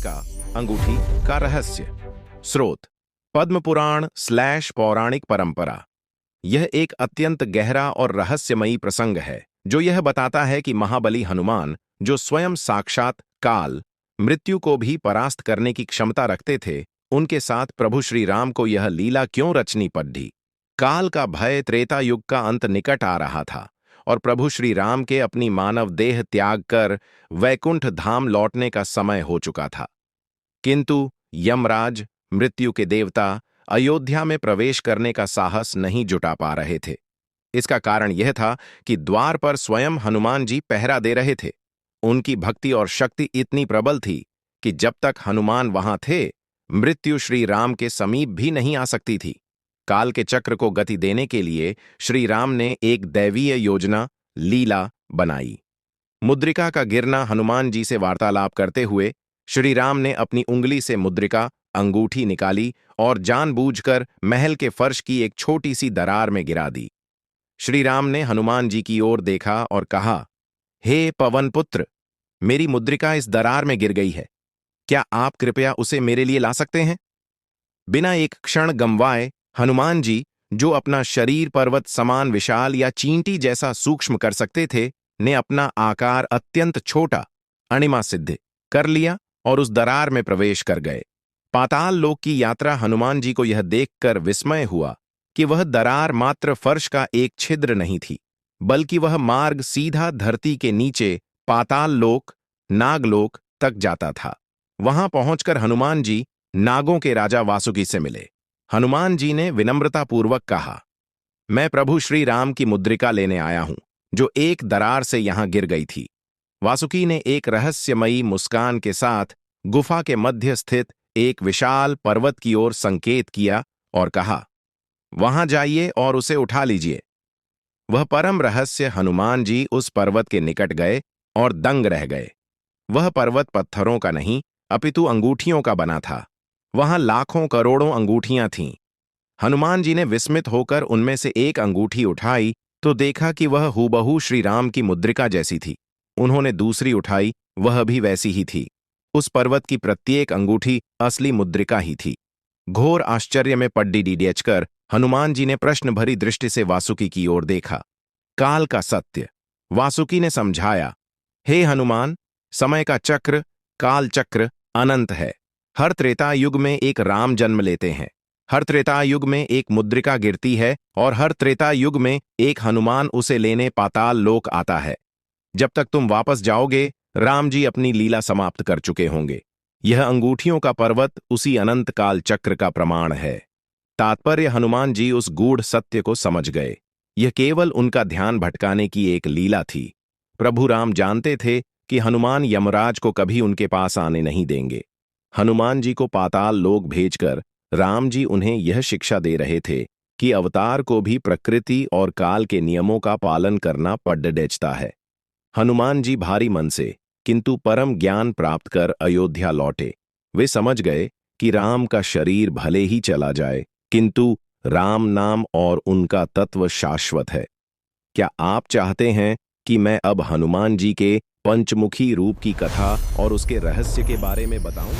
मुद्रिका अंगूठी का रहस्य। स्रोत पद्म पुराण / पौराणिक परंपरा। यह एक अत्यंत गहरा और रहस्यमयी प्रसंग है जो यह बताता है कि महाबली हनुमान, जो स्वयं साक्षात काल मृत्यु को भी परास्त करने की क्षमता रखते थे, उनके साथ प्रभु श्री राम को यह लीला क्यों रचनी पड़ी। काल का भय, त्रेता युग का अंत निकट आ रहा था और प्रभु श्री राम के अपनी मानव देह त्याग कर वैकुंठ धाम लौटने का समय हो चुका था। किंतु यमराज, मृत्यु के देवता, अयोध्या में प्रवेश करने का साहस नहीं जुटा पा रहे थे। इसका कारण यह था कि द्वार पर स्वयं हनुमान जी पहरा दे रहे थे। उनकी भक्ति और शक्ति इतनी प्रबल थी कि जब तक हनुमान वहां थे, मृत्यु श्री राम के समीप भी नहीं आ सकती थी। काल के चक्र को गति देने के लिए श्री राम ने एक दैवीय योजना, लीला बनाई। मुद्रिका का गिरना। हनुमान जी से वार्तालाप करते हुए श्री राम ने अपनी उंगली से मुद्रिका, अंगूठी निकाली और जानबूझकर महल के फर्श की एक छोटी सी दरार में गिरा दी। श्री राम ने हनुमान जी की ओर देखा और कहा, हे पवन पुत्र, मेरी मुद्रिका इस दरार में गिर गई है। क्या आप कृपया उसे मेरे लिए ला सकते हैं? बिना एक क्षण गंवाए हनुमान जी, जो अपना शरीर पर्वत समान विशाल या चींटी जैसा सूक्ष्म कर सकते थे, ने अपना आकार अत्यंत छोटा, अणिमा सिद्ध कर लिया और उस दरार में प्रवेश कर गए। पाताल लोक की यात्रा। हनुमान जी को यह देखकर विस्मय हुआ कि वह दरार मात्र फर्श का एक छिद्र नहीं थी, बल्कि वह मार्ग सीधा धरती के नीचे पाताल लोक, नागलोक तक जाता था। वहां पहुंचकर हनुमान जी नागों के राजा वासुकी से मिले। हनुमान जी ने विनम्रतापूर्वक कहा, मैं प्रभु श्री राम की मुद्रिका लेने आया हूं, जो एक दरार से यहां गिर गई थी। वासुकी ने एक रहस्यमयी मुस्कान के साथ गुफा के मध्य स्थित एक विशाल पर्वत की ओर संकेत किया और कहा, वहां जाइए और उसे उठा लीजिए। वह परम रहस्य। हनुमान जी उस पर्वत के निकट गए और दंग रह गए। वह पर्वत पत्थरों का नहीं, अपितु अंगूठियों का बना था। वहां लाखों करोड़ों अंगूठियां थीं। हनुमान जी ने विस्मित होकर उनमें से एक अंगूठी उठाई तो देखा कि वह हूबहू श्री राम की मुद्रिका जैसी थी। उन्होंने दूसरी उठाई, वह भी वैसी ही थी। उस पर्वत की प्रत्येक अंगूठी असली मुद्रिका ही थी। घोर आश्चर्य में पड्डी डीडीएचकर हनुमान जी ने प्रश्न भरी दृष्टि से वासुकी की ओर देखा। काल का सत्य। वासुकी ने समझाया, हे हनुमान, समय का चक्र, काल चक्र अनंत है। हर त्रेता युग में एक राम जन्म लेते हैं, हर त्रेता युग में एक मुद्रिका गिरती है और हर त्रेता युग में एक हनुमान उसे लेने पाताल लोक आता है। जब तक तुम वापस जाओगे, राम जी अपनी लीला समाप्त कर चुके होंगे। यह अंगूठियों का पर्वत उसी अनंत काल चक्र का प्रमाण है। तात्पर्य, हनुमान जी उस गूढ़ सत्य को समझ गए। यह केवल उनका ध्यान भटकाने की एक लीला थी। प्रभु राम जानते थे कि हनुमान यमराज को कभी उनके पास आने नहीं देंगे। हनुमान जी को पाताल लोक भेजकर राम जी उन्हें यह शिक्षा दे रहे थे कि अवतार को भी प्रकृति और काल के नियमों का पालन करना पड़ता है। हनुमान जी भारी मन से किंतु परम ज्ञान प्राप्त कर अयोध्या लौटे। वे समझ गए कि राम का शरीर भले ही चला जाए, किंतु राम नाम और उनका तत्व शाश्वत है। क्या आप चाहते हैं कि मैं अब हनुमान जी के पंचमुखी रूप की कथा और उसके रहस्य के बारे में बताऊं?